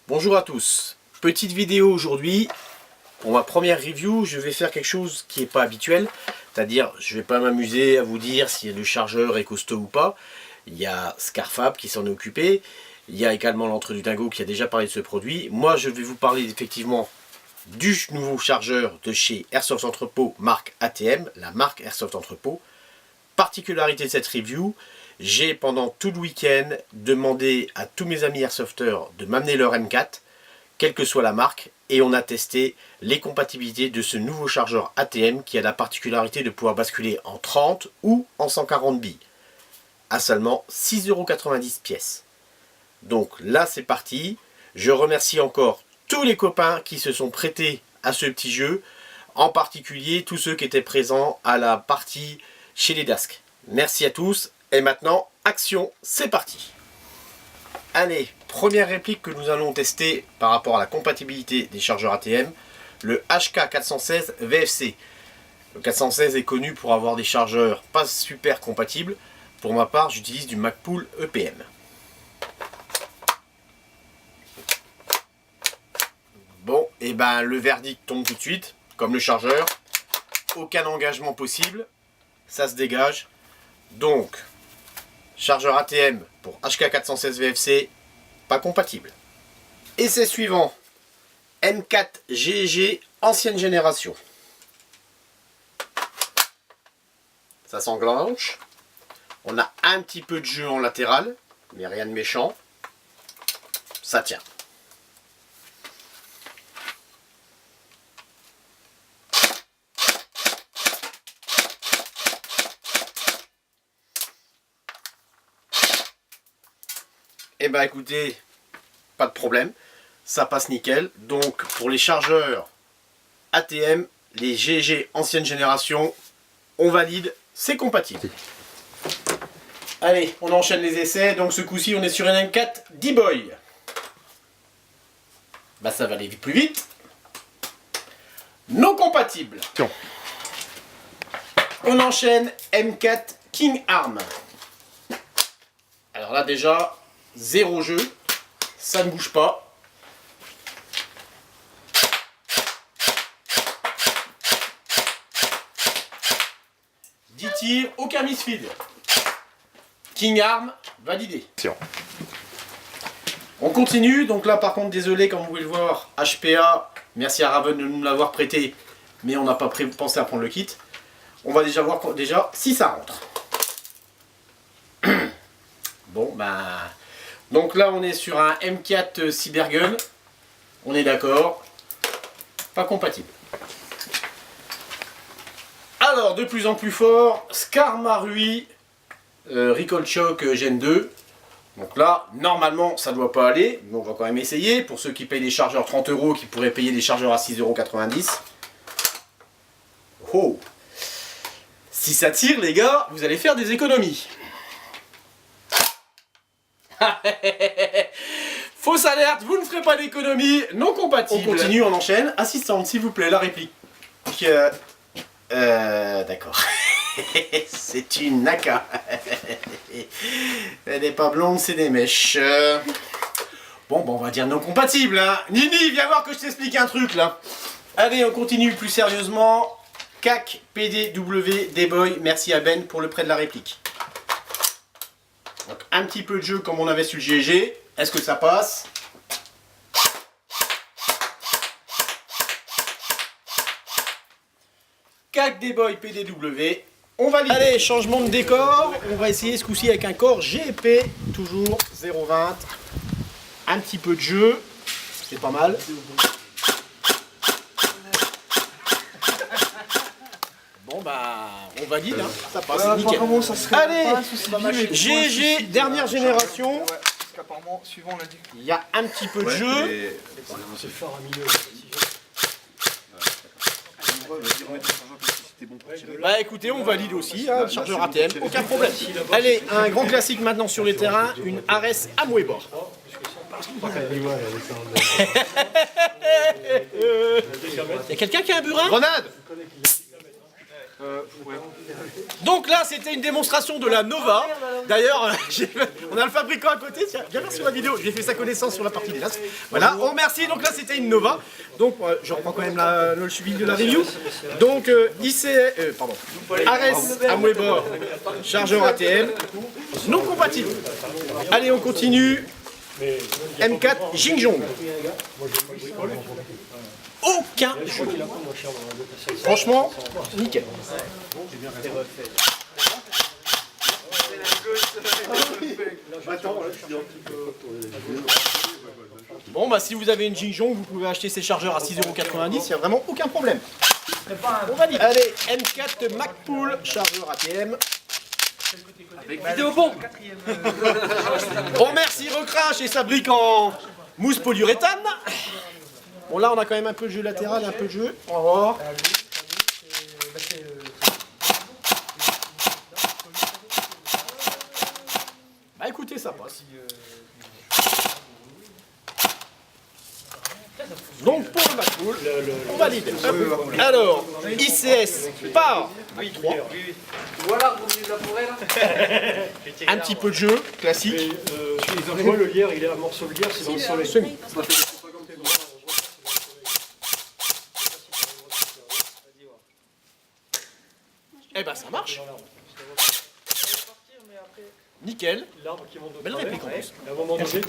Bonjour à tous, petite vidéo aujourd'hui. Pour ma première review, je vais faire quelque chose qui n'est pas habituel. C'est-à-dire, je ne vais pas m'amuser à vous dire si le chargeur est costaud ou pas. Il y a Scarfab qui s'en est occupé. Il y a également l'Entre du Dingo qui a déjà parlé de ce produit. Moi, je vais vous parler effectivement du nouveau chargeur de chez Airsoft Entrepôt marque ATM, la marque Airsoft Entrepôt. Particularité de cette review, j'ai pendant tout le week-end demandé à tous mes amis airsofters de m'amener leur M4, quelle que soit la marque, et on a testé les compatibilités de ce nouveau chargeur ATM qui a la particularité de pouvoir basculer en 30 ou en 140 billes à seulement 6,90 € pièce. Donc là c'est parti, je remercie encore tous les copains qui se sont prêtés à ce petit jeu, en particulier tous ceux qui étaient présents à la partie chez les Dasks. Merci à tous, et maintenant, action, c'est parti. Allez, première réplique que nous allons tester par rapport à la compatibilité des chargeurs ATM, le HK416 VFC. Le 416 est connu pour avoir des chargeurs pas super compatibles. Pour ma part, j'utilise du Magpul EPM. Bon, et ben le verdict tombe tout de suite, comme le chargeur. Aucun engagement possible, ça se dégage. Donc, chargeur ATM pour HK416 VFC, pas compatible. Essai suivant, M4 GG ancienne génération. Ça s'enclenche. On a un petit peu de jeu en latéral, mais rien de méchant. Ça tient. Et bah écoutez, pas de problème, ça passe nickel. Donc pour les chargeurs ATM, les GG ancienne génération, on valide, c'est compatible. Allez, on enchaîne les essais. Donc ce coup-ci, on est sur un M4 D-Boy. Bah ça va aller plus vite. Non compatible. On enchaîne M4 King Arm. Alors là déjà, zéro jeu, ça ne bouge pas. « 10 tirs, aucun misfeed. King Arm, validé. On continue, donc là par contre désolé, comme vous pouvez le voir, HPA, merci à Raven de nous l'avoir prêté, mais on n'a pas pensé à prendre le kit. On va déjà voir si ça rentre. Bon bah... Donc là on est sur un M4 Cybergun, on est d'accord, pas compatible. Alors de plus en plus fort, Scar Marui Recoil Shock Gen 2. Donc là normalement ça doit pas aller, mais on va quand même essayer. Pour ceux qui payent des chargeurs 30 €, qui pourraient payer des chargeurs à 6,90 €. Oh, si ça tire les gars, vous allez faire des économies. Fausse alerte, vous ne ferez pas d'économie, non compatible. On continue, on enchaîne. Assistante, s'il vous plaît, la réplique. D'accord. C'est une naka. Elle n'est pas blonde, c'est des mèches. Bon, on va dire non compatible. Hein. Nini, viens voir que je t'explique un truc là. Allez, on continue plus sérieusement. CAC PDW D-Boy, merci à Ben pour le prêt de la réplique. Donc un petit peu de jeu comme on avait sur le GG. Est-ce que ça passe? CAC D-Boy PDW. On valide. Allez, changement de décor. On va essayer ce coup-ci avec un corps GP. Toujours 0,20. Un petit peu de jeu. C'est pas mal. Bon bah on valide, hein. Ça passe, nickel. Allez, GG, dernière génération. Apparemment, suivant l'a dit. Il y a un petit peu de jeu. Bah écoutez, on valide aussi, hein, chargeur ATM, aucun problème. Allez, un grand classique maintenant sur les terrains, une Ares Amweba. Il y a quelqu'un qui a un burin? Grenade. Ouais. Donc là, c'était une démonstration de la Nova. D'ailleurs, on a le fabricant à côté. Tiens, viens voir sur la vidéo. J'ai fait sa connaissance sur la partie des NAS. Voilà, on remercie. Donc là, c'était une Nova. Donc, je reprends quand même le suivi de la review. Donc, Ares Amoeba, chargeur ATM, non compatible. Allez, on continue. M4 Jingjong. Aucun jeu. Franchement, nickel. Bon bah si vous avez une Jingjong, vous pouvez acheter ces chargeurs à 6,90 €, il n'y a vraiment aucun problème. On valide. Allez, M4 MacPool, chargeur ATM. Avec vidéo bon. On remercie Recrash et sa brique en mousse polyuréthane. Bon là on a quand même un peu de jeu latéral, un peu de jeu. On va voir. Bah écoutez, ça passe. Donc pour le MacPool, on valide. Hop. Alors, ICS par 3. Voilà, vous venez de la forêt là. Un petit peu de jeu, classique. Moi, le lierre, il est un morceau de lierre, c'est dans le soleil. Semi. Eh ben ça marche. Nickel. L'arbre qui monte au Belle travers. réplique en plus. Et à un moment donné,